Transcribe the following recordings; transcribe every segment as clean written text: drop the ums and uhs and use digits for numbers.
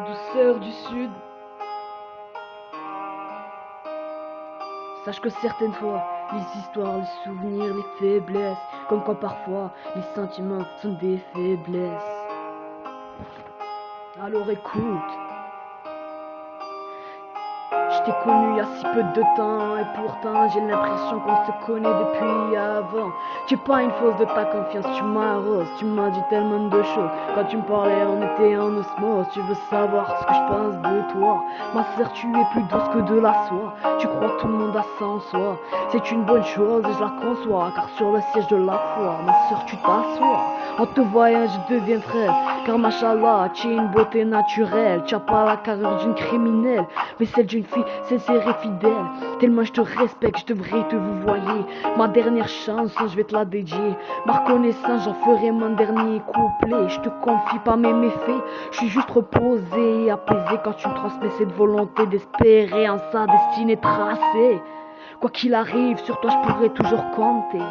Douceur du Sud. Sache que certaines fois, les histoires, les souvenirs, les faiblesses, comme quand parfois les sentiments sont des faiblesses. Alors écoute, je t'ai connu il y a si peu de temps et pourtant j'ai l'impression qu'on se connaît depuis avant. Tu es pas une fausse de ta confiance, tu m'arroses, tu m'as dit tellement de choses. Quand tu me parlais on était en osmose, tu veux savoir ce que je pense de toi. Ma sœur, tu es plus douce que de la soie, tu crois que tout le monde a ça en soi. C'est une bonne chose et je la conçois, car sur le siège de la foi, ma sœur, tu t'assois. En te voyant je deviens frère, car machallah, tu es une beauté naturelle. Tu as pas la carrure d'une criminelle, mais celle d'une fille sincère et fidèle. Tellement je te respecte, je devrais te vous voyez. Ma dernière chanson, je vais te la dédier. Ma reconnaissance, j'en ferai mon dernier couplet. Je te confie pas mes méfaits, je suis juste reposé et apaisé quand tu me transmets cette volonté d'espérer en sa destinée tracée. Quoi qu'il arrive, sur toi je pourrai toujours compter.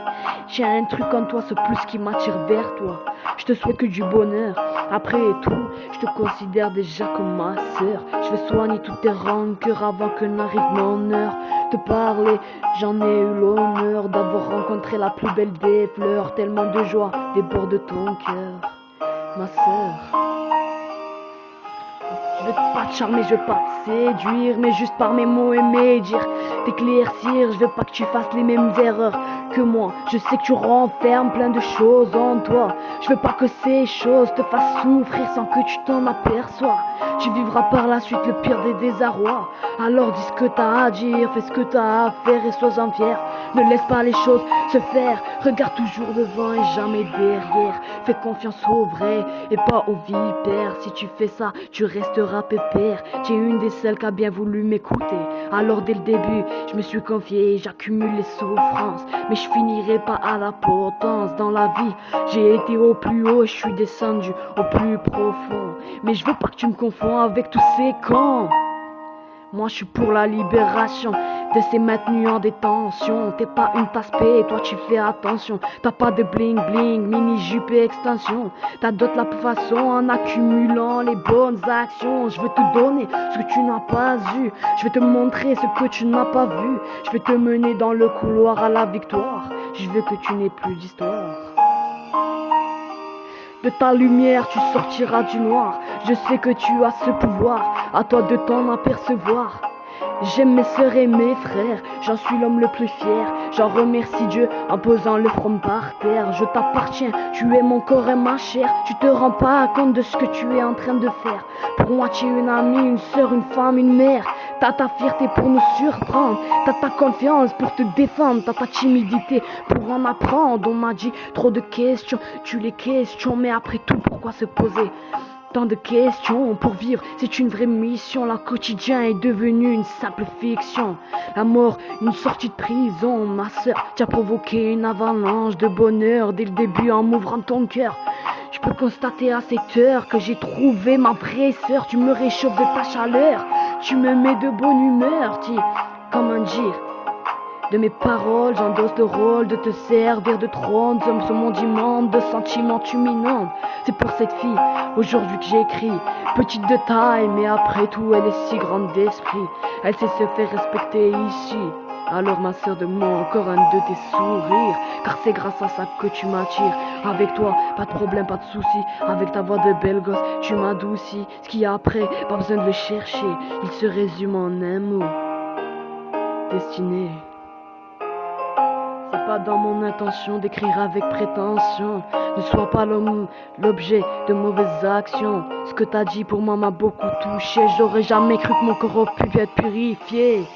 J'ai un truc en toi, ce plus qui m'attire vers toi. Je te souhaite que du bonheur. Après tout, je te considère déjà comme ma sœur. Je vais soigner toutes tes rancœurs avant que n'arrive mon heure. Te parler, j'en ai eu l'honneur d'avoir rencontré la plus belle des fleurs. Tellement de joie déborde ton cœur, ma sœur. Je veux pas te charmer, je veux pas te séduire, mais juste par mes mots et mes dires t'éclaircir. Je veux pas que tu fasses les mêmes erreurs que moi. Je sais que tu renfermes plein de choses en toi. Je veux pas que ces choses te fassent souffrir sans que tu t'en aperçois. Tu vivras par la suite le pire des désarrois. Alors dis ce que t'as à dire, fais ce que t'as à faire et sois-en fier. Ne laisse pas les choses se faire, regarde toujours devant et jamais derrière. Fais confiance aux vrais et pas aux vipères. Si tu fais ça, tu resteras pépère. Tu es une des seules qui a bien voulu m'écouter. Alors dès le début, je me suis confié, j'accumule les souffrances, mais je finirai pas à la potence. Dans la vie, j'ai été au plus haut, je suis descendu au plus profond. Mais je veux pas que tu me confonds avec tous ces cons. Moi je suis pour la libération de ces maintenus en détention. T'es pas une tasse-paix, toi tu fais attention. T'as pas de bling bling, mini jupe et extension. T'as d'autres la façon en accumulant les bonnes actions. Je veux te donner ce que tu n'as pas eu. Je vais te montrer ce que tu n'as pas vu. Je vais te mener dans le couloir à la victoire. Je veux que tu n'aies plus d'histoire. De ta lumière tu sortiras du noir. Je sais que tu as ce pouvoir, à toi de t'en apercevoir. J'aime mes sœurs et mes frères, j'en suis l'homme le plus fier. J'en remercie Dieu en posant le front par terre. Je t'appartiens, tu es mon corps et ma chair. Tu te rends pas compte de ce que tu es en train de faire. Pour moi tu es une amie, une sœur, une femme, une mère. T'as ta fierté pour nous surprendre, t'as ta confiance pour te défendre, t'as ta timidité pour en apprendre. On m'a dit trop de questions, tu les questions, mais après tout pourquoi se poser tant de questions pour vivre, c'est une vraie mission. Le quotidien est devenu une simple fiction. La mort, une sortie de prison. Ma sœur, tu as provoqué une avalanche de bonheur dès le début en m'ouvrant ton cœur. Je peux constater à cette heure que j'ai trouvé ma vraie sœur. Tu me réchauffes de ta chaleur, tu me mets de bonne humeur. Comment dire, de mes paroles, j'endosse le rôle de te servir de trône. Ce monde immonde de sentiments tu m'inondes. C'est pour cette fille aujourd'hui que j'écris. Petite de taille, mais après tout elle est si grande d'esprit. Elle sait se faire respecter ici. Alors ma sœur, donne-moi encore un de tes sourires, car c'est grâce à ça que tu m'attires. Avec toi, pas de problème, pas de soucis. Avec ta voix de belle gosse, tu m'adoucis. Ce qu'il y a après, pas besoin de le chercher. Il se résume en un mot: destinée. C'est pas dans mon intention d'écrire avec prétention. Ne sois pas l'objet de mauvaises actions. Ce que t'as dit pour moi m'a beaucoup touché. J'aurais jamais cru que mon corps aurait pu être purifié.